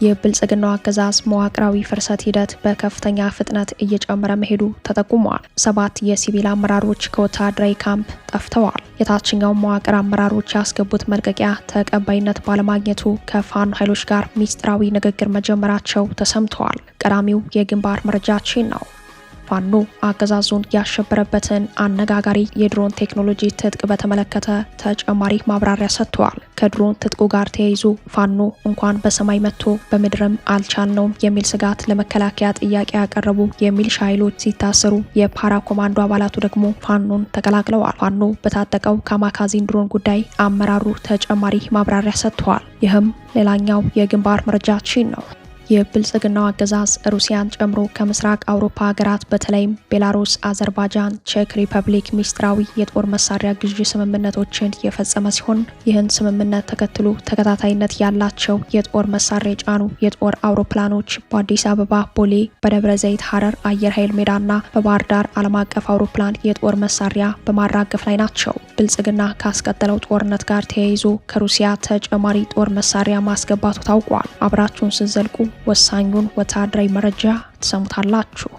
የብልጽግናው አገዛዝ መዋቅራዊ ፍርሰት ሂደት በከፍተኛ ፍጥነት እየጨመረ መሄዱ ተጠቁሟል። 7 የሲቪል አመራሮች ከወታደራዊ ካምፕ ጠፍተዋል። የታችኛው መዋቅር አመራሮች ያስገቡት መልቀቂያ ተቀባይነት ባለማግኘቱ ከፋኖ ኃይሎች ጋር ሚስጥራዊ ንግግር መጀመራቸው ተሰምተዋል። ቀዳሚው የግንባር መረጃችን ነው። ፋኖ አገዛዙን ያሸበረበትን አነጋጋሪ የድሮን ቴክኖሎጂ ትጥቅ በተመለከተ ተጨማሪ ማብራሪያ ሰጥቷል። ከድሮን ትጥቁ ጋር ተያይዞ ፋኖ እንኳን በሰማይ መጥቶ በምድርም አልቻልነውም የሚል ስጋት ለመከላከያ ጥያቄ ያቀረቡ የሚሊሻ ኃይሎች ሲታሰሩ፣ የፓራ ኮማንዶ አባላቱ ደግሞ ፋኖን ተቀላቅለዋል። ፋኖ በታጠቀው ካማካዚን ድሮን ጉዳይ አመራሩ ተጨማሪ ማብራሪያ ሰጥቷል። ይህም ሌላኛው የግንባር መረጃችን ነው። የብልጽግናው አገዛዝ ሩሲያን ጨምሮ ከምስራቅ አውሮፓ ሀገራት በተለይም ቤላሩስ፣ አዘርባይጃን፣ ቼክ ሪፐብሊክ ሚስጥራዊ የጦር መሳሪያ ግዢ ስምምነቶችን የፈጸመ ሲሆን ይህን ስምምነት ተከትሎ ተከታታይነት ያላቸው የጦር መሳሪያ የጫኑ የጦር አውሮፕላኖች በአዲስ አበባ ቦሌ፣ በደብረ ዘይት ሐረር አየር ኃይል ሜዳና በባህር ዳር ዓለም አቀፍ አውሮፕላን የጦር መሳሪያ በማራገፍ ላይ ናቸው። ብልጽግና ካስቀጠለው ጦርነት ጋር ተያይዞ ከሩሲያ ተጨማሪ ጦር መሳሪያ ማስገባቱ ታውቋል። አብራችሁን ስትዘልቁ ወሳኙን ወታደራዊ መረጃ ትሰሙታላችሁ።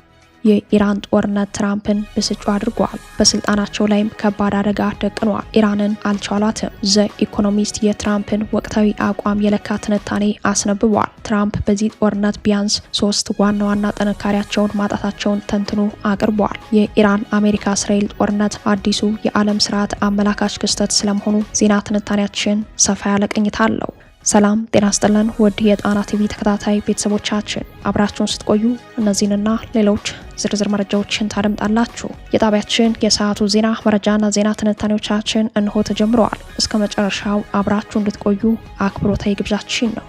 የኢራን ጦርነት ትራምፕን ብስጩ አድርጓል። በስልጣናቸው ላይም ከባድ አደጋ ደቅኗል። ኢራንን አልቻሏትም። ዘ ኢኮኖሚስት የትራምፕን ወቅታዊ አቋም የለካ ትንታኔ አስነብቧል። ትራምፕ በዚህ ጦርነት ቢያንስ 3 ዋና ዋና ጥንካሬያቸውን ማጣታቸውን ተንትኖ አቅርቧል። የኢራን አሜሪካ እስራኤል ጦርነት አዲሱ የዓለም ስርዓት አመላካች ክስተት ስለመሆኑ ዜና ትንታኔያችን ሰፋ ያለ ቅኝታ አለው። ሰላም ጤና ይስጥልን ውድ የጣና ቲቪ ተከታታይ ቤተሰቦቻችን፣ አብራችሁን ስትቆዩ እነዚህንና ሌሎች ዝርዝር መረጃዎችን ታደምጣላችሁ። የጣቢያችን የሰዓቱ ዜና መረጃና ዜና ትንታኔዎቻችን እንሆ ተጀምረዋል። እስከ መጨረሻው አብራችሁ እንድትቆዩ አክብሮታዊ ግብዣችን ነው።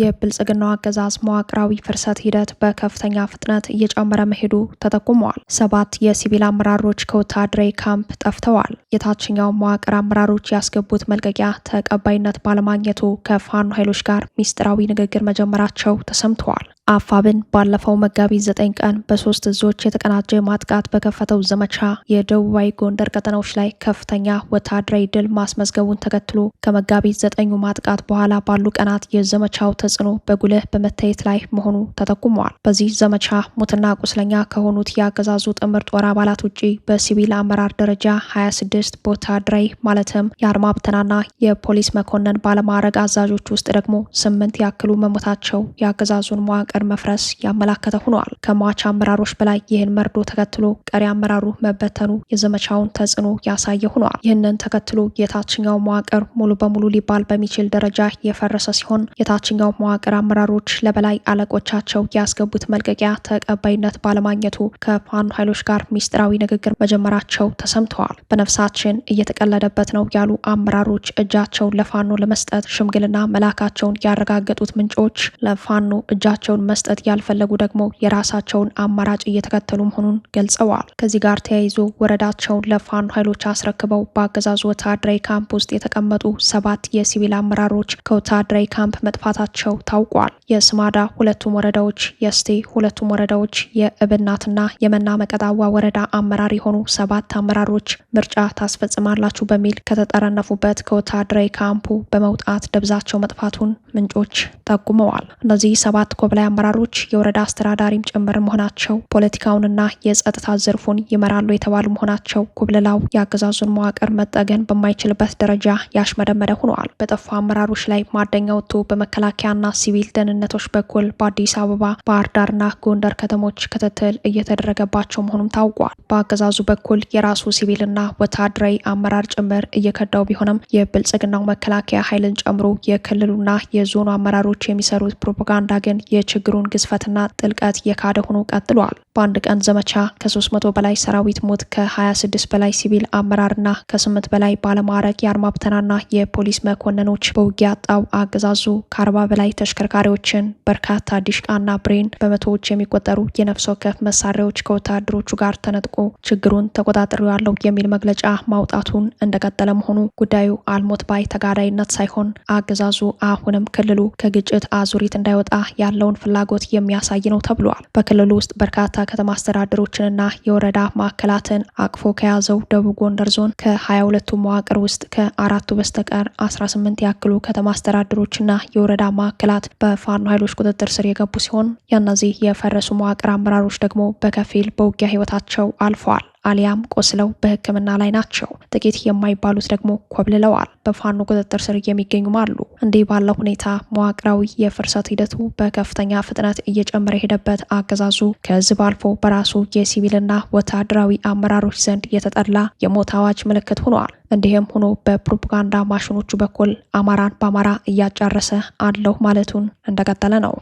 የብልጽግናው አገዛዝ መዋቅራዊ ፍርሰት ሂደት በከፍተኛ ፍጥነት እየጨመረ መሄዱ ተጠቁሟል። 7 የሲቪል አመራሮች ከወታደራዊ ካምፕ ጠፍተዋል። የታችኛው መዋቅር አመራሮች ያስገቡት መልቀቂያ ተቀባይነት ባለማግኘቱ ከፋኖ ኃይሎች ጋር ሚስጥራዊ ንግግር መጀመራቸው ተሰምተዋል። አፋብን ባለፈው መጋቢት 9 ቀን በ3 እዞች የተቀናጀ ማጥቃት በከፈተው ዘመቻ የደቡባዊ ጎንደር ቀጠናዎች ላይ ከፍተኛ ወታደራዊ ድል ማስመዝገቡን ተከትሎ ከመጋቢት 9 ማጥቃት በኋላ ባሉ ቀናት የዘመቻው ተጽዕኖ በጉልህ በመታየት ላይ መሆኑ ተጠቁሟል። በዚህ ዘመቻ ሞትና ቁስለኛ ከሆኑት የአገዛዙ ጥምር ጦር አባላት ውጪ በሲቪል አመራር ደረጃ 26 በወታደራዊ ማለትም የአድማ ብተናና የፖሊስ መኮንን ባለማዕረግ አዛዦች ውስጥ ደግሞ 8 ያክሉ መሞታቸው የአገዛዙን መዋቅር መፍረስ ያመላከተ ሆኗል። ከሟች አመራሮች በላይ ይህን መርዶ ተከትሎ ቀሪ አመራሩ መበተኑ የዘመቻውን ተጽዕኖ ያሳየ ሆኗል። ይህንን ተከትሎ የታችኛው መዋቅር ሙሉ በሙሉ ሊባል በሚችል ደረጃ የፈረሰ ሲሆን የታችኛው መዋቅር አመራሮች ለበላይ አለቆቻቸው ያስገቡት መልቀቂያ ተቀባይነት ባለማግኘቱ ከፋኖ ኃይሎች ጋር ሚስጥራዊ ንግግር መጀመራቸው ተሰምተዋል። በነፍሳችን እየተቀለደበት ነው ያሉ አመራሮች እጃቸውን ለፋኖ ለመስጠት ሽምግልና መላካቸውን ያረጋገጡት ምንጮች ለፋኖ እጃቸውን መስጠት ያልፈለጉ ደግሞ የራሳቸውን አማራጭ እየተከተሉ መሆኑን ገልጸዋል። ከዚህ ጋር ተያይዞ ወረዳቸውን ለፋኖ ኃይሎች አስረክበው በአገዛዙ ወታደራዊ ካምፕ ውስጥ የተቀመጡ 7 የሲቪል አመራሮች ከወታደራዊ ካምፕ መጥፋታቸው ታውቋል። የስማዳ 2ቱም ወረዳዎች፣ የስቴ 2ቱም ወረዳዎች፣ የእብናትና የመና መቀጣዋ ወረዳ አመራር የሆኑ 7 አመራሮች ምርጫ ታስፈጽማላችሁ በሚል ከተጠረነፉበት ከወታደራዊ ካምፑ በመውጣት ደብዛቸው መጥፋቱን ምንጮች ጠቁመዋል። እነዚህ 7 ኮብላይ አመራሮች የወረዳ አስተዳዳሪም ጭምር መሆናቸው ፖለቲካውንና የጸጥታ ዘርፉን ይመራሉ የተባሉ መሆናቸው ኩብልላው የአገዛዙን መዋቅር መጠገን በማይችልበት ደረጃ ያሽመደመደ ሆኗል። በጠፋ አመራሮች ላይ ማደኛ ወጥቶ በመከላከያና ሲቪል ደህንነቶች በኩል በአዲስ አበባ፣ ባህር ዳርና ጎንደር ከተሞች ክትትል እየተደረገባቸው መሆኑም ታውቋል። በአገዛዙ በኩል የራሱ ሲቪልና ወታደራዊ አመራር ጭምር እየከዳው ቢሆንም የብልጽግናው መከላከያ ኃይልን ጨምሮ የክልሉና የዞኑ አመራሮች የሚሰሩት ፕሮፓጋንዳ ግን የችግሩን ግዝፈትና ጥልቀት የካደ ሆኖ ቀጥሏል። በአንድ ቀን ዘመቻ ከ300 በላይ ሰራዊት ሞት፣ ከ26 በላይ ሲቪል አመራርና ከ8 በላይ ባለማዕረግ የአድማ ብተናና የፖሊስ መኮንኖች በውጊያ ያጣው አገዛዙ ከ40 በላይ ተሽከርካሪዎችን፣ በርካታ ዲሽቃና ብሬን፣ በመቶዎች የሚቆጠሩ የነፍስ ወከፍ መሳሪያዎች ከወታደሮቹ ጋር ተነጥቆ ችግሩን ተቆጣጥሬያለሁ የሚል መግለጫ ማውጣቱን እንደቀጠለ መሆኑ ጉዳዩ አልሞት ባይ ተጋዳይነት ሳይሆን አገዛዙ አሁንም ክልሉ ከግጭት አዙሪት እንዳይወጣ ያለውን ፍላጎት የሚያሳይ ነው ተብሏል። በክልሉ ውስጥ በርካታ ከተማ አስተዳደሮችንና የወረዳ ማዕከላትን አቅፎ ከያዘው ደቡብ ጎንደር ዞን ከ22ቱ መዋቅር ውስጥ ከ4ቱ በስተቀር 18 ያክሉ ከተማ አስተዳደሮችና የወረዳ ማዕከላት በፋኖ ኃይሎች ቁጥጥር ስር የገቡ ሲሆን የእነዚህ የፈረሱ መዋቅር አመራሮች ደግሞ በከፊል በውጊያ ህይወታቸው አልፈዋል አሊያም ቆስለው በሕክምና ላይ ናቸው። ጥቂት የማይባሉት ደግሞ ኮብልለዋል። በፋኖ ቁጥጥር ስር የሚገኙም አሉ። እንዲህ ባለው ሁኔታ መዋቅራዊ የፍርሰት ሂደቱ በከፍተኛ ፍጥነት እየጨመረ የሄደበት አገዛዙ ከህዝብ አልፎ በራሱ የሲቪልና ወታደራዊ አመራሮች ዘንድ የተጠላ የሞት አዋጅ ምልክት ሆኗል። እንዲህም ሆኖ በፕሮፓጋንዳ ማሽኖቹ በኩል አማራን በአማራ እያጫረሰ አለሁ ማለቱን እንደቀጠለ ነው።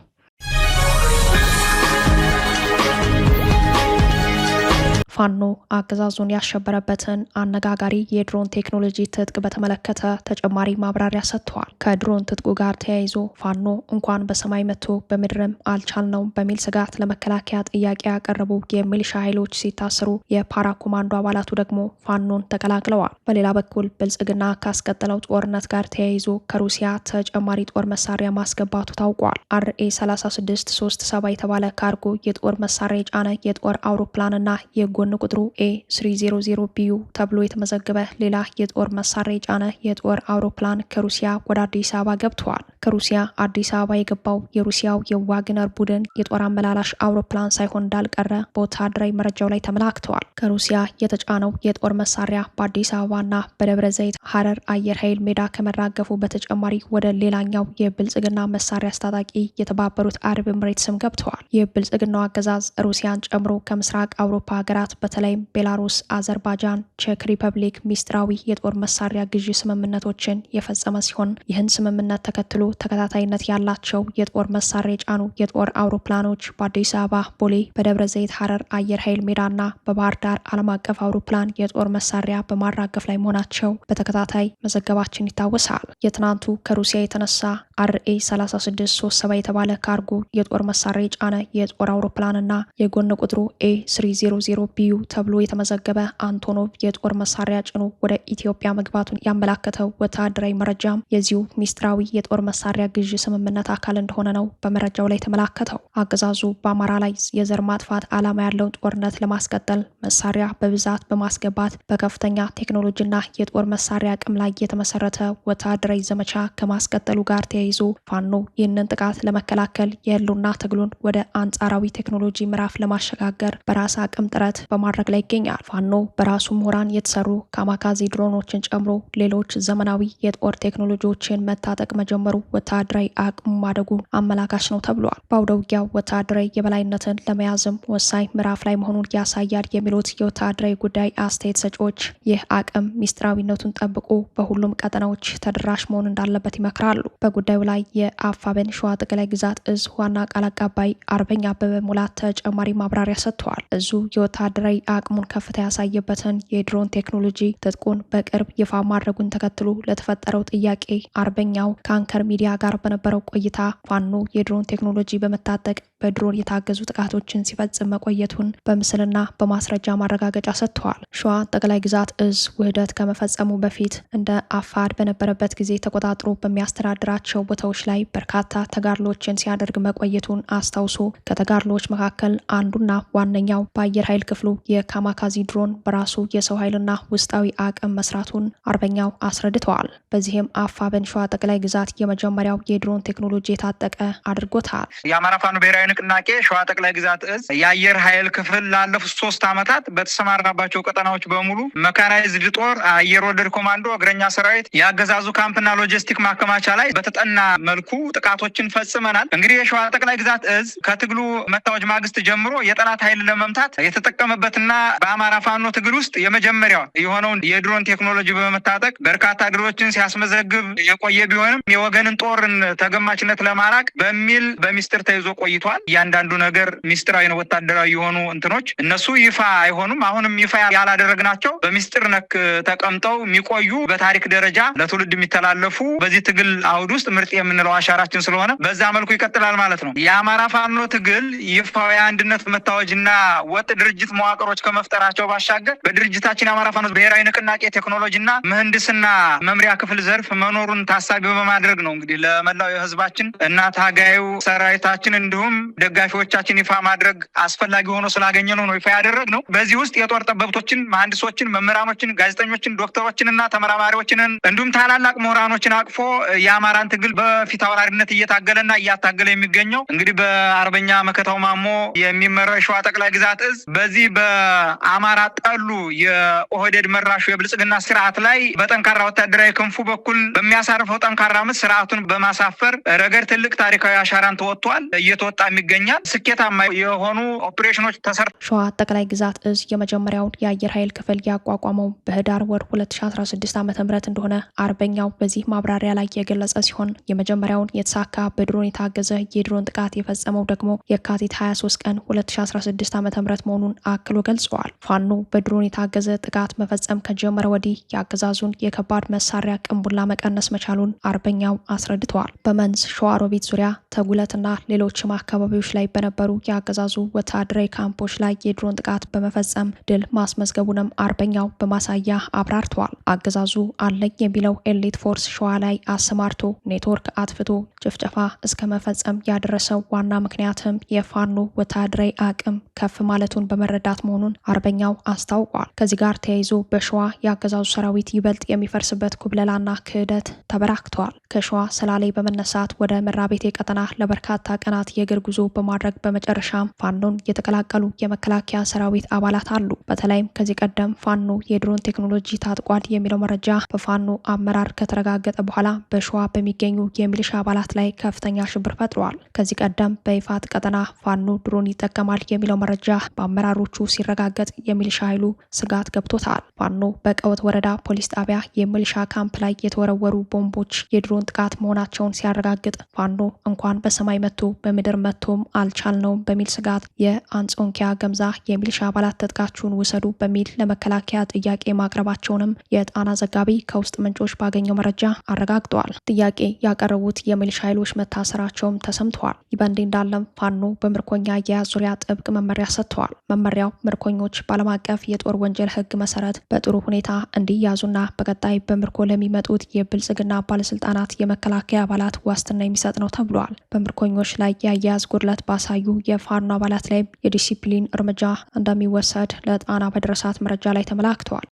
ፋኖ አገዛዙን ያሸበረበትን አነጋጋሪ የድሮን ቴክኖሎጂ ትጥቅ በተመለከተ ተጨማሪ ማብራሪያ ሰጥተዋል። ከድሮን ትጥቁ ጋር ተያይዞ ፋኖ እንኳን በሰማይ መጥቶ በምድርም አልቻልነውም በሚል ስጋት ለመከላከያ ጥያቄ ያቀረቡ የሚሊሻ ኃይሎች ሲታሰሩ፣ የፓራ ኮማንዶ አባላቱ ደግሞ ፋኖን ተቀላቅለዋል። በሌላ በኩል ብልጽግና ካስቀጠለው ጦርነት ጋር ተያይዞ ከሩሲያ ተጨማሪ ጦር መሳሪያ ማስገባቱ ታውቋል። RA3637 የተባለ ካርጎ የጦር መሳሪያ የጫነ የጦር አውሮፕላንና የጎን ቁጥሩ A300 BU ተብሎ የተመዘገበ ሌላ የጦር መሳሪያ የጫነ የጦር አውሮፕላን ከሩሲያ ወደ አዲስ አበባ ገብተዋል። ከሩሲያ አዲስ አበባ የገባው የሩሲያው የዋግነር ቡድን የጦር አመላላሽ አውሮፕላን ሳይሆን እንዳልቀረ በወታደራዊ መረጃው ላይ ተመላክተዋል። ከሩሲያ የተጫነው የጦር መሳሪያ በአዲስ አበባና በደብረ ዘይት ሀረር አየር ኃይል ሜዳ ከመራገፉ በተጨማሪ ወደ ሌላኛው የብልጽግና መሳሪያ አስታጣቂ የተባበሩት አረብ ኤምሬትስም ገብተዋል። የብልጽግናው አገዛዝ ሩሲያን ጨምሮ ከምስራቅ አውሮፓ ሀገራት በተለይም ቤላሩስ፣ አዘርባይጃን፣ ቼክ ሪፐብሊክ ሚስጥራዊ የጦር መሳሪያ ግዢ ስምምነቶችን የፈጸመ ሲሆን ይህን ስምምነት ተከትሎ ተከታታይነት ያላቸው የጦር መሳሪያ የጫኑ የጦር አውሮፕላኖች በአዲስ አበባ ቦሌ፣ በደብረ ዘይት ሀረር አየር ኃይል ሜዳና በባህር ዳር ዓለም አቀፍ አውሮፕላን የጦር መሳሪያ በማራገፍ ላይ መሆናቸው በተከታታይ መዘገባችን ይታወሳል። የትናንቱ ከሩሲያ የተነሳ RA3637 የተባለ ካርጎ የጦር መሳሪያ የጫነ የጦር አውሮፕላንና የጎን ቁጥሩ A300 BU ተብሎ የተመዘገበ አንቶኖቭ የጦር መሳሪያ ጭኖ ወደ ኢትዮጵያ መግባቱን ያመላከተው ወታደራዊ መረጃም የዚሁ ሚስጥራዊ የጦር መሳሪያ ግዢ ስምምነት አካል እንደሆነ ነው በመረጃው ላይ ተመላከተው። አገዛዙ በአማራ ላይ የዘር ማጥፋት ዓላማ ያለውን ጦርነት ለማስቀጠል መሳሪያ በብዛት በማስገባት በከፍተኛ ቴክኖሎጂና የጦር መሳሪያ አቅም ላይ የተመሰረተ ወታደራዊ ዘመቻ ከማስቀጠሉ ጋር ተያይዞ ፋኖ ይህንን ጥቃት ለመከላከል የህልውና ትግሉን ወደ አንጻራዊ ቴክኖሎጂ ምዕራፍ ለማሸጋገር በራስ አቅም ጥረት በማድረግ ላይ ይገኛል። ፋኖ በራሱ ምሁራን የተሰሩ ካማካዚ ድሮኖችን ጨምሮ ሌሎች ዘመናዊ የጦር ቴክኖሎጂዎችን መታጠቅ መጀመሩ ወታደራዊ አቅሙ ማደጉ አመላካች ነው ተብሏል። በአውደ ውጊያው ወታደራዊ የበላይነትን ለመያዝም ወሳኝ ምዕራፍ ላይ መሆኑን ያሳያል የሚሉት የወታደራዊ ጉዳይ አስተያየት ሰጪዎች ይህ አቅም ሚስጥራዊነቱን ጠብቆ በሁሉም ቀጠናዎች ተደራሽ መሆን እንዳለበት ይመክራሉ። በጉዳዩ ላይ የአፋብኃኝ ሸዋ ጠቅላይ ግዛት እዝ ዋና ቃል አቀባይ አርበኛ አበበ ሙላት ተጨማሪ ማብራሪያ ሰጥተዋል። እዙ የወታደራዊ አቅሙን ከፍታ ያሳየበትን የድሮን ቴክኖሎጂ ትጥቁን በቅርብ ይፋ ማድረጉን ተከትሎ ለተፈጠረው ጥያቄ አርበኛው ከአንከር ሚዲያ ጋር በነበረው ቆይታ ፋኖ የድሮን ቴክኖሎጂ በመታጠቅ በድሮን የታገዙ ጥቃቶችን ሲፈጽም መቆየቱን በምስልና በማስረጃ ማረጋገጫ ሰጥተዋል። ሸዋ ጠቅላይ ግዛት እዝ ውህደት ከመፈጸሙ በፊት እንደ አፋድ በነበረበት ጊዜ ተቆጣጥሮ በሚያስተዳድራቸው ቦታዎች ላይ በርካታ ተጋድሎችን ሲያደርግ መቆየቱን አስታውሶ ከተጋድሎች መካከል አንዱና ዋነኛው በአየር ኃይል ክፍሉ የካማካዚ ድሮን በራሱ የሰው ኃይልና ውስጣዊ አቅም መስራቱን አርበኛው አስረድተዋል። በዚህም አፋብኃኝ ሸዋ ጠቅላይ ግዛት የመጀመሪያው የድሮን ቴክኖሎጂ የታጠቀ አድርጎታል። የአማራ ፋኖ ብሔራዊ ንቅናቄ ሸዋ ጠቅላይ ግዛት እዝ የአየር ኃይል ክፍል ላለፉት 3 ዓመታት በተሰማራባቸው ቀጠናዎች በሙሉ መካናይዝድ ጦር፣ አየር ወለድ ኮማንዶ፣ እግረኛ ሰራዊት፣ የአገዛዙ ካምፕና ሎጂስቲክ ማከማቻ ላይ በተጠና መልኩ ጥቃቶችን ፈጽመናል። እንግዲህ የሸዋ ጠቅላይ ግዛት እዝ ከትግሉ መታወጅ ማግስት ጀምሮ የጠላት ኃይል ለመምታት የተጠቀመበትና በአማራ ፋኖ ትግል ውስጥ የመጀመሪያው የሆነውን የድሮን ቴክኖሎጂ በመታጠቅ በርካታ ድሎችን ሲያስመዘግብ የቆየ ቢሆንም የወገንን ጦርን ተገማችነት ለማራቅ በሚል በሚስጥር ተይዞ ቆይቷል። ይታወቃል። እያንዳንዱ ነገር ሚስጥራዊ ነው። ወታደራዊ የሆኑ እንትኖች እነሱ ይፋ አይሆኑም። አሁንም ይፋ ያላደረግናቸው በሚስጥር ነክ ተቀምጠው የሚቆዩ በታሪክ ደረጃ ለትውልድ የሚተላለፉ በዚህ ትግል አውድ ውስጥ ምርጥ የምንለው አሻራችን ስለሆነ በዛ መልኩ ይቀጥላል ማለት ነው። የአማራ ፋኖ ትግል ይፋዊ አንድነት መታወጅና ወጥ ድርጅት መዋቅሮች ከመፍጠራቸው ባሻገር በድርጅታችን የአማራ ፋኖ ብሔራዊ ንቅናቄ ቴክኖሎጂና ምህንድስና መምሪያ ክፍል ዘርፍ መኖሩን ታሳቢ በማድረግ ነው እንግዲህ ለመላው የህዝባችን እና ታጋዩ ሰራዊታችን እንዲሁም ደጋፊዎቻችን ይፋ ማድረግ አስፈላጊ ሆኖ ስላገኘ ነው ይፋ ያደረግነው። በዚህ ውስጥ የጦር ጠበብቶችን፣ መሐንዲሶችን፣ መምህራኖችን፣ ጋዜጠኞችን፣ ዶክተሮችንና ተመራማሪዎችን እንዲሁም ታላላቅ ምሁራኖችን አቅፎ የአማራን ትግል በፊት አውራሪነት እየታገለና እያታገለ የሚገኘው እንግዲህ በአርበኛ መከታው ማሞ የሚመራው የሸዋ ጠቅላይ ግዛት እዝ በዚህ በአማራ ጠሉ የኦህዴድ መራሹ የብልጽግና ስርዓት ላይ በጠንካራ ወታደራዊ ክንፉ በኩል በሚያሳርፈው ጠንካራ ምት ስርዓቱን በማሳፈር ረገድ ትልቅ ታሪካዊ አሻራን ተወጥቷል፣ እየተወጣም ይገኛል። ስኬታማ የሆኑ ኦፕሬሽኖች ተሰርተዋል። ሸዋ ጠቅላይ ግዛት እዝ የመጀመሪያውን የአየር ኃይል ክፍል ያቋቋመው በህዳር ወር 2016 ዓ.ም እንደሆነ አርበኛው በዚህ ማብራሪያ ላይ የገለጸ ሲሆን የመጀመሪያውን የተሳካ በድሮን የታገዘ የድሮን ጥቃት የፈጸመው ደግሞ የካቲት 23 ቀን 2016 ዓ.ም መሆኑን አክሎ ገልጸዋል። ፋኖ በድሮን የታገዘ ጥቃት መፈጸም ከጀመረ ወዲህ የአገዛዙን የከባድ መሳሪያ ቅንቡላ መቀነስ መቻሉን አርበኛው አስረድተዋል። በመንዝ ሸዋሮቢት ዙሪያ ተጉለትና ሌሎችም አካባቢዎች ላይ በነበሩ የአገዛዙ ወታደራዊ ካምፖች ላይ የድሮን ጥቃት በመፈጸም ድል ማስመዝገቡንም አርበኛው በማሳያ አብራርተዋል። አገዛዙ አለኝ የሚለው ኤሊት ፎርስ ሸዋ ላይ አሰማርቶ ኔትወርክ አጥፍቶ ጭፍጨፋ እስከ መፈጸም ያደረሰው ዋና ምክንያትም የፋኖ ወታደራዊ አቅም ከፍ ማለቱን በመረዳት መሆኑን አርበኛው አስታውቋል። ከዚህ ጋር ተያይዞ በሸዋ የአገዛዙ ሰራዊት ይበልጥ የሚፈርስበት ኩብለላና ክህደት ተበራክተዋል። ከሸዋ ሰላሌ በመነሳት ወደ መራቤቴ ቀጠና ለበርካታ ቀናት የእግር ጉዞ በማድረግ በመጨረሻም ፋኖን የተቀላቀሉ የመከላከያ ሰራዊት አባላት አሉ። በተለይም ከዚህ ቀደም ፋኖ የድሮን ቴክኖሎጂ ታጥቋል የሚለው መረጃ በፋኖ አመራር ከተረጋገጠ በኋላ በሸዋ በሚገኙ የሚሊሻ አባላት ላይ ከፍተኛ ሽብር ፈጥሯል። ከዚህ ቀደም በይፋት ቀጠና ፋኖ ድሮን ይጠቀማል የሚለው መረጃ በአመራሮቹ ሲረጋገጥ የሚሊሻ ኃይሉ ስጋት ገብቶታል። ፋኖ በቀወት ወረዳ ፖሊስ ጣቢያ የሚሊሻ ካምፕ ላይ የተወረወሩ ቦምቦች የድሮን ጥቃት መሆናቸውን ሲያረጋግጥ ፋኖ እንኳን በሰማይ መጥቶ በምድር መጥቶም አልቻልነውም በሚል ስጋት የአንጾንኪያ ገምዛ የሚሊሻ አባላት ትጥቃችሁን ውሰዱ በሚል ለመከላከያ ጥያቄ ማቅረባቸውንም የጣና ዘጋቢ ከውስጥ ምንጮች ባገኘው መረጃ አረጋግጠዋል። ጥያቄ ያቀረቡት የሚሊሻ ኃይሎች መታሰራቸውም ተሰምተዋል። ይህ በእንዲህ እንዳለም ፋኖ በምርኮኛ አያያዝ ዙሪያ ጥብቅ መመሪያ ሰጥተዋል። መመሪያው ምርኮኞች በዓለም አቀፍ የጦር ወንጀል ሕግ መሰረት በጥሩ ሁኔታ እንዲያዙና በቀጣይ በምርኮ ለሚመጡት የብልጽግና ባለስልጣናት የመከላከያ አባላት ዋስትና የሚሰጥ ነው ተብሏል። በምርኮኞች ላይ የአያያዝ ጉድለት ባሳዩ የፋኖ አባላት ላይ የዲሲፕሊን እርምጃ እንደሚወሰድ ለጣና በደረሳት መረጃ ላይ ተመላክተዋል።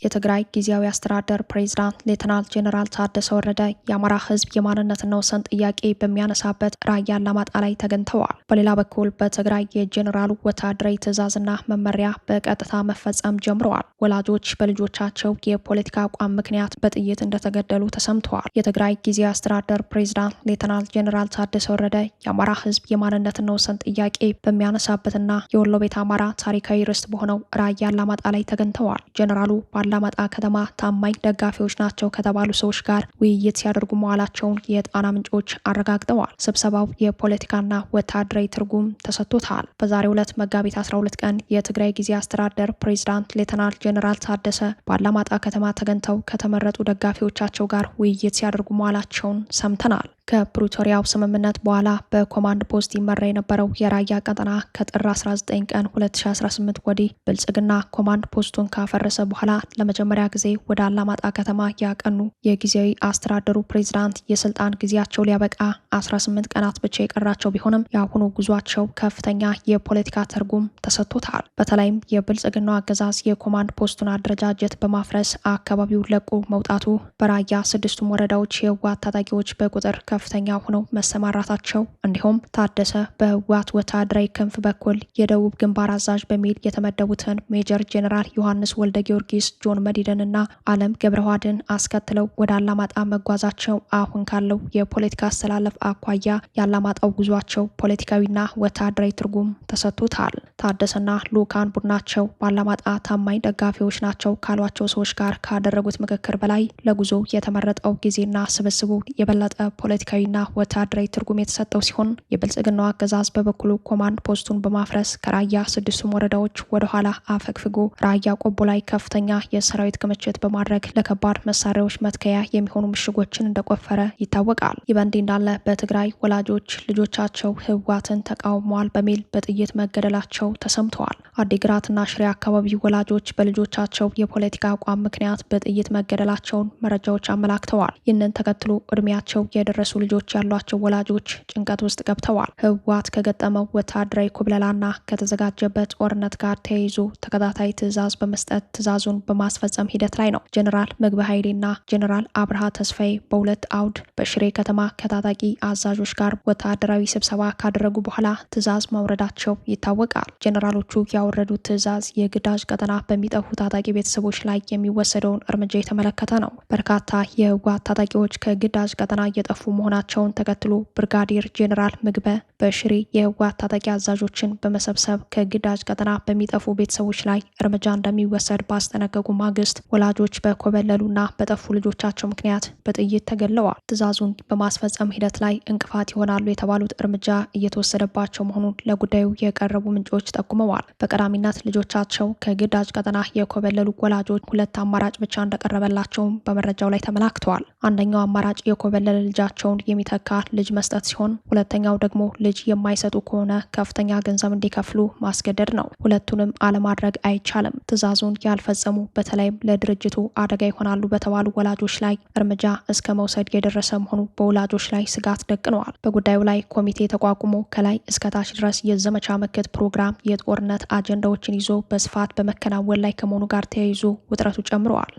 የትግራይ ጊዜያዊ አስተዳደር ፕሬዝዳንት ሌተናል ጄኔራል ታደሰ ወረደ የአማራ ህዝብ የማንነትና ወሰን ጥያቄ በሚያነሳበት ራያ አላማጣ ላይ ተገኝተዋል። በሌላ በኩል በትግራይ የጄኔራሉ ወታደራዊ ትዕዛዝና መመሪያ በቀጥታ መፈጸም ጀምረዋል። ወላጆች በልጆቻቸው የፖለቲካ አቋም ምክንያት በጥይት እንደተገደሉ ተሰምተዋል። የትግራይ ጊዜያዊ አስተዳደር ፕሬዝዳንት ሌተናል ጄኔራል ታደሰ ወረደ የአማራ ህዝብ የማንነትና ወሰን ጥያቄ በሚያነሳበትና የወሎ ቤት አማራ ታሪካዊ ርስት በሆነው ራያ አላማጣ ላይ ተገኝተዋል። ጄኔራሉ አላማጣ ከተማ ታማኝ ደጋፊዎች ናቸው ከተባሉ ሰዎች ጋር ውይይት ሲያደርጉ መዋላቸውን የጣና ምንጮች አረጋግጠዋል። ስብሰባው የፖለቲካና ወታደራዊ ትርጉም ተሰጥቶታል። በዛሬው ዕለት መጋቢት 12 ቀን የትግራይ ጊዜያዊ አስተዳደር ፕሬዝዳንት ሌተናል ጄኔራል ታደሰ በአላማጣ ከተማ ተገኝተው ከተመረጡ ደጋፊዎቻቸው ጋር ውይይት ሲያደርጉ መዋላቸውን ሰምተናል። ከፕሪቶሪያው ስምምነት በኋላ በኮማንድ ፖስት ይመራ የነበረው የራያ ቀጠና ከጥር 19 ቀን 2018 ወዲህ ብልጽግና ኮማንድ ፖስቱን ካፈረሰ በኋላ ለመጀመሪያ ጊዜ ወደ አላማጣ ከተማ ያቀኑ የጊዜያዊ አስተዳደሩ ፕሬዝዳንት የስልጣን ጊዜያቸው ሊያበቃ 18 ቀናት ብቻ የቀራቸው ቢሆንም የአሁኑ ጉዟቸው ከፍተኛ የፖለቲካ ትርጉም ተሰጥቶታል። በተለይም የብልጽግናው አገዛዝ የኮማንድ ፖስቱን አደረጃጀት በማፍረስ አካባቢው ለቆ መውጣቱ በራያ 6ቱም ወረዳዎች የህወሓት ታጣቂዎች በቁጥር ከፍተኛ ሆነው መሰማራታቸው እንዲሁም ታደሰ በህወሓት ወታደራዊ ክንፍ በኩል የደቡብ ግንባር አዛዥ በሚል የተመደቡትን ሜጀር ጄኔራል ዮሐንስ ወልደ ጊዮርጊስ ጆን መዲድንና አለም ገብረዋህድን አስከትለው ወደ አላማጣ መጓዛቸው አሁን ካለው የፖለቲካ አስተላለፍ አኳያ ያላማጣው ጉዟቸው ፖለቲካዊና ወታደራዊ ትርጉም ተሰጥቶታል። ታደሰና ልኡካን ቡድናቸው ባላማጣ ታማኝ ደጋፊዎች ናቸው ካሏቸው ሰዎች ጋር ካደረጉት ምክክር በላይ ለጉዞ የተመረጠው ጊዜና ስብስቡ የበለጠ ፖለቲካዊና ወታደራዊ ትርጉም የተሰጠው ሲሆን የብልጽግናው አገዛዝ በበኩሉ ኮማንድ ፖስቱን በማፍረስ ከራያ 6ቱም ወረዳዎች ወደ ኋላ አፈግፍጎ ራያ ቆቦ ላይ ከፍተኛ የሰራዊት ክምችት በማድረግ ለከባድ መሳሪያዎች መትከያ የሚሆኑ ምሽጎችን እንደቆፈረ ይታወቃል። ይህ በእንዲህ እንዳለ በትግራይ ወላጆች ልጆቻቸው ህወሓትን ተቃውመዋል በሚል በጥይት መገደላቸው ተሰምተዋል። አዲግራትና ሽሬ አካባቢ ወላጆች በልጆቻቸው የፖለቲካ አቋም ምክንያት በጥይት መገደላቸውን መረጃዎች አመላክተዋል። ይህንን ተከትሎ እድሜያቸው የደረሱ ልጆች ያሏቸው ወላጆች ጭንቀት ውስጥ ገብተዋል። ህወሓት ከገጠመው ወታደራዊ ኩብለላና ከተዘጋጀበት ጦርነት ጋር ተያይዞ ተከታታይ ትዕዛዝ በመስጠት ትዕዛዙን በማስፈጸም ሂደት ላይ ነው። ጀኔራል ምግበ ኃይሌና ጀኔራል አብርሃ ተስፋዬ በሁለት አውድ በሽሬ ከተማ ከታጣቂ አዛዦች ጋር ወታደራዊ ስብሰባ ካደረጉ በኋላ ትዕዛዝ ማውረዳቸው ይታወቃል። ጀኔራሎቹ ያወረዱት ትዕዛዝ የግዳጅ ቀጠና በሚጠፉ ታጣቂ ቤተሰቦች ላይ የሚወሰደውን እርምጃ የተመለከተ ነው። በርካታ የህወሓት ታጣቂዎች ከግዳጅ ቀጠና እየጠፉ መሆናቸውን ተከትሎ ብርጋዴር ጄኔራል ምግበ በሽሬ የህወሓት ታጣቂ አዛዦችን በመሰብሰብ ከግዳጅ ቀጠና በሚጠፉ ቤተሰቦች ላይ እርምጃ እንደሚወሰድ ባስጠነቀቁ ማግስት ወላጆች በኮበለሉና በጠፉ ልጆቻቸው ምክንያት በጥይት ተገድለዋል። ትዕዛዙን በማስፈጸም ሂደት ላይ እንቅፋት ይሆናሉ የተባሉት እርምጃ እየተወሰደባቸው መሆኑን ለጉዳዩ የቀረቡ ምንጮች ጠቁመዋል። በቀዳሚነት ልጆቻቸው ከግዳጅ ቀጠና የኮበለሉ ወላጆች ሁለት አማራጭ ብቻ እንደቀረበላቸውም በመረጃው ላይ ተመላክተዋል። አንደኛው አማራጭ የኮበለለ ልጃቸውን የሚተካ ልጅ መስጠት ሲሆን፣ ሁለተኛው ደግሞ ልጅ የማይሰጡ ከሆነ ከፍተኛ ገንዘብ እንዲከፍሉ ማስገደድ ነው። ሁለቱንም አለማድረግ አይቻልም። ትዕዛዙን ያልፈጸሙ በተለይም ለድርጅቱ አደጋ ይሆናሉ በተባሉ ወላጆች ላይ እርምጃ እስከ መውሰድ የደረሰ መሆኑ በወላጆች ላይ ስጋት ደቅነዋል። በጉዳዩ ላይ ኮሚቴ ተቋቁሞ ከላይ እስከታች ድረስ የዘመቻ ምክት ፕሮግራም የጦርነት አጀንዳዎችን ይዞ በስፋት በመከናወን ላይ ከመሆኑ ጋር ተያይዞ ውጥረቱ ጨምረዋል።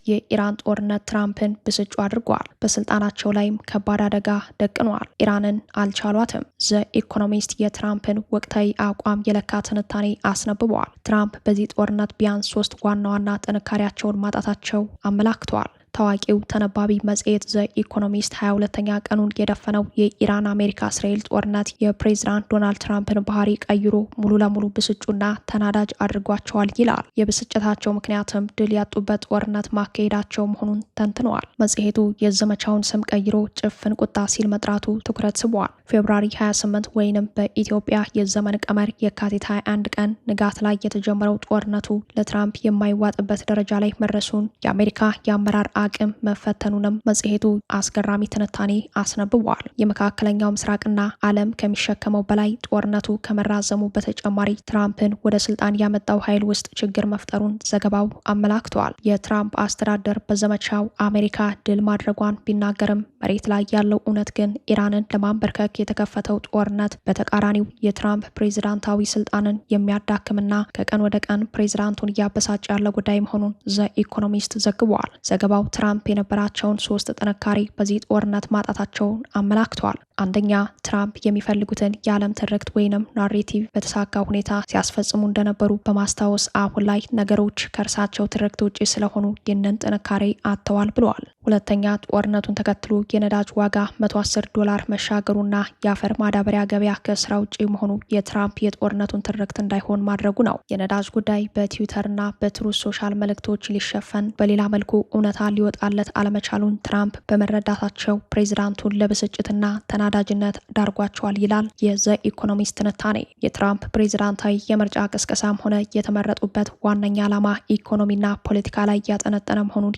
የኢራን ጦርነት ትራምፕን ብስጩ አድርጓል። በስልጣናቸው ላይም ከባድ አደጋ ደቅኗል። ኢራንን አልቻሏትም። ዘ ኢኮኖሚስት የትራምፕን ወቅታዊ አቋም የለካ ትንታኔ አስነብበዋል። ትራምፕ በዚህ ጦርነት ቢያንስ 3 ዋና ዋና ጥንካሬያቸውን ማጣታቸው አመላክተዋል። ታዋቂው ተነባቢ መጽሔት ዘ ኢኮኖሚስት 22ኛ ቀኑን የደፈነው የኢራን አሜሪካ እስራኤል ጦርነት የፕሬዝዳንት ዶናልድ ትራምፕን ባህሪ ቀይሮ ሙሉ ለሙሉ ብስጩና ተናዳጅ አድርጓቸዋል ይላል። የብስጭታቸው ምክንያትም ድል ያጡበት ጦርነት ማካሄዳቸው መሆኑን ተንትነዋል። መጽሔቱ የዘመቻውን ስም ቀይሮ ጭፍን ቁጣ ሲል መጥራቱ ትኩረት ስቧል። ፌብሩዋሪ 28 ወይንም በኢትዮጵያ የዘመን ቀመር የካቲት 21 ቀን ንጋት ላይ የተጀመረው ጦርነቱ ለትራምፕ የማይዋጥበት ደረጃ ላይ መድረሱን የአሜሪካ የአመራር አቅም መፈተኑንም መጽሔቱ አስገራሚ ትንታኔ አስነብቧል። የመካከለኛው ምስራቅና ዓለም ከሚሸከመው በላይ ጦርነቱ ከመራዘሙ በተጨማሪ ትራምፕን ወደ ስልጣን ያመጣው ኃይል ውስጥ ችግር መፍጠሩን ዘገባው አመላክቷል። የትራምፕ አስተዳደር በዘመቻው አሜሪካ ድል ማድረጓን ቢናገርም መሬት ላይ ያለው እውነት ግን ኢራንን ለማንበርከክ የተከፈተው ጦርነት በተቃራኒው የትራምፕ ፕሬዝዳንታዊ ስልጣንን የሚያዳክምና ከቀን ወደ ቀን ፕሬዝዳንቱን እያበሳጭ ያለ ጉዳይ መሆኑን ዘ ኢኮኖሚስት ዘግቧል። ዘገባው ትራምፕ የነበራቸውን 3 ጥንካሬ በዚህ ጦርነት ማጣታቸውን አመላክተዋል። አንደኛ፣ ትራምፕ የሚፈልጉትን የዓለም ትርክት ወይንም ናሬቲቭ በተሳካ ሁኔታ ሲያስፈጽሙ እንደነበሩ በማስታወስ አሁን ላይ ነገሮች ከእርሳቸው ትርክት ውጭ ስለሆኑ ይህንን ጥንካሬ አጥተዋል ብለዋል። ሁለተኛ፣ ጦርነቱን ተከትሎ የነዳጅ ዋጋ $110 መሻገሩና የአፈር ማዳበሪያ ገበያ ከስራ ውጭ መሆኑ የትራምፕ የጦርነቱን ትርክት እንዳይሆን ማድረጉ ነው። የነዳጅ ጉዳይ በትዊተርና በትሩዝ ሶሻል መልእክቶች ሊሸፈን በሌላ መልኩ እውነታ ሊወጣለት አለመቻሉን ትራምፕ በመረዳታቸው ፕሬዝዳንቱን ለብስጭትና ተናዳጅነት ዳርጓቸዋል ይላል የዘ ኢኮኖሚስት ትንታኔ። የትራምፕ ፕሬዝዳንታዊ የምርጫ ቅስቀሳም ሆነ የተመረጡበት ዋነኛ ዓላማ ኢኮኖሚና ፖለቲካ ላይ ያጠነጠነ መሆኑን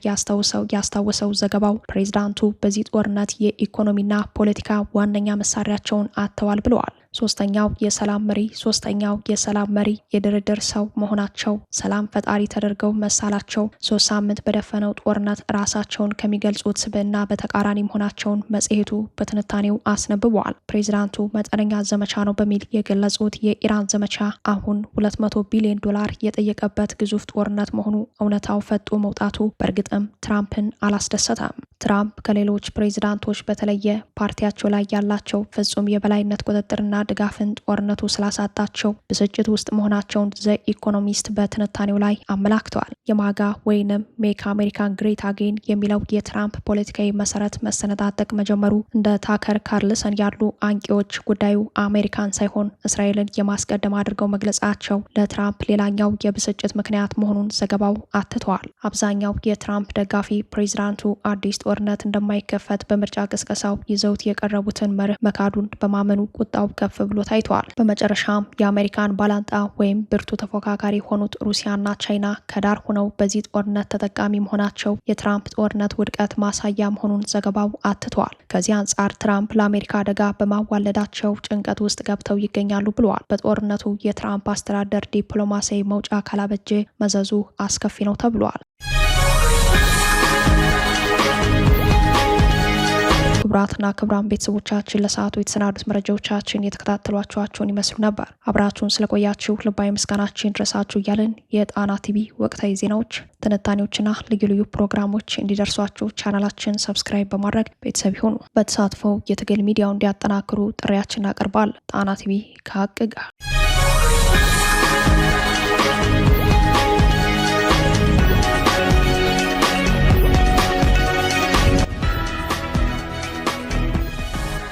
ያስታወሰው ዘገባው ፕሬዝዳንቱ በዚህ ጦርነት የኢኮኖሚና ፖለቲካ ዋነኛ መሳሪያቸውን አጥተዋል ብለዋል። ሶስተኛው የሰላም መሪ የድርድር ሰው መሆናቸው ሰላም ፈጣሪ ተደርገው መሳላቸው 3 ሳምንት በደፈነው ጦርነት ራሳቸውን ከሚገልጹት ስብዕና በተቃራኒ መሆናቸውን መጽሔቱ በትንታኔው አስነብበዋል። ፕሬዚዳንቱ መጠነኛ ዘመቻ ነው በሚል የገለጹት የኢራን ዘመቻ አሁን $200 ቢሊዮን የጠየቀበት ግዙፍ ጦርነት መሆኑ እውነታው ፈጦ መውጣቱ በእርግጥም ትራምፕን አላስደሰተም። ትራምፕ ከሌሎች ፕሬዚዳንቶች በተለየ ፓርቲያቸው ላይ ያላቸው ፍጹም የበላይነት ቁጥጥርና ድጋፍን ጦርነቱ ስላሳጣቸው ብስጭት ውስጥ መሆናቸውን ዘ ኢኮኖሚስት በትንታኔው ላይ አመላክተዋል። የማጋ ወይንም ሜክ አሜሪካን ግሬት አጌን የሚለው የትራምፕ ፖለቲካዊ መሰረት መሰነጣጠቅ መጀመሩ እንደ ታከር ካርልሰን ያሉ አንቂዎች ጉዳዩ አሜሪካን ሳይሆን እስራኤልን የማስቀደም አድርገው መግለጻቸው ለትራምፕ ሌላኛው የብስጭት ምክንያት መሆኑን ዘገባው አትተዋል። አብዛኛው የትራምፕ ደጋፊ ፕሬዚዳንቱ አዲስ ጦርነት እንደማይከፈት በምርጫ ቅስቀሳው ይዘውት የቀረቡትን መርህ መካዱን በማመኑ ቁጣው ከፍ ብሎ ታይተዋል። በመጨረሻም የአሜሪካን ባላንጣ ወይም ብርቱ ተፎካካሪ የሆኑት ሩሲያና ቻይና ከዳር ሆነው በዚህ ጦርነት ተጠቃሚ መሆናቸው የትራምፕ ጦርነት ውድቀት ማሳያ መሆኑን ዘገባው አትተዋል። ከዚህ አንጻር ትራምፕ ለአሜሪካ አደጋ በማዋለዳቸው ጭንቀት ውስጥ ገብተው ይገኛሉ ብለዋል። በጦርነቱ የትራምፕ አስተዳደር ዲፕሎማሲያዊ መውጫ ካላበጀ መዘዙ አስከፊ ነው ተብሏል። ክቡራትና ክቡራን ቤተሰቦቻችን ለሰዓቱ የተሰናዱት መረጃዎቻችን የተከታተሏቸውን ይመስሉ ነበር። አብራችሁን ስለቆያችሁ ልባዊ ምስጋናችን ድረሳችሁ እያልን የጣና ቲቪ ወቅታዊ ዜናዎች፣ ትንታኔዎችና ልዩ ልዩ ፕሮግራሞች እንዲደርሷችሁ ቻናላችን ሰብስክራይብ በማድረግ ቤተሰብ ይሁኑ። በተሳትፎው የትግል ሚዲያውን እንዲያጠናክሩ ጥሪያችን እናቀርባል። ጣና ቲቪ ከሀቅ ጋር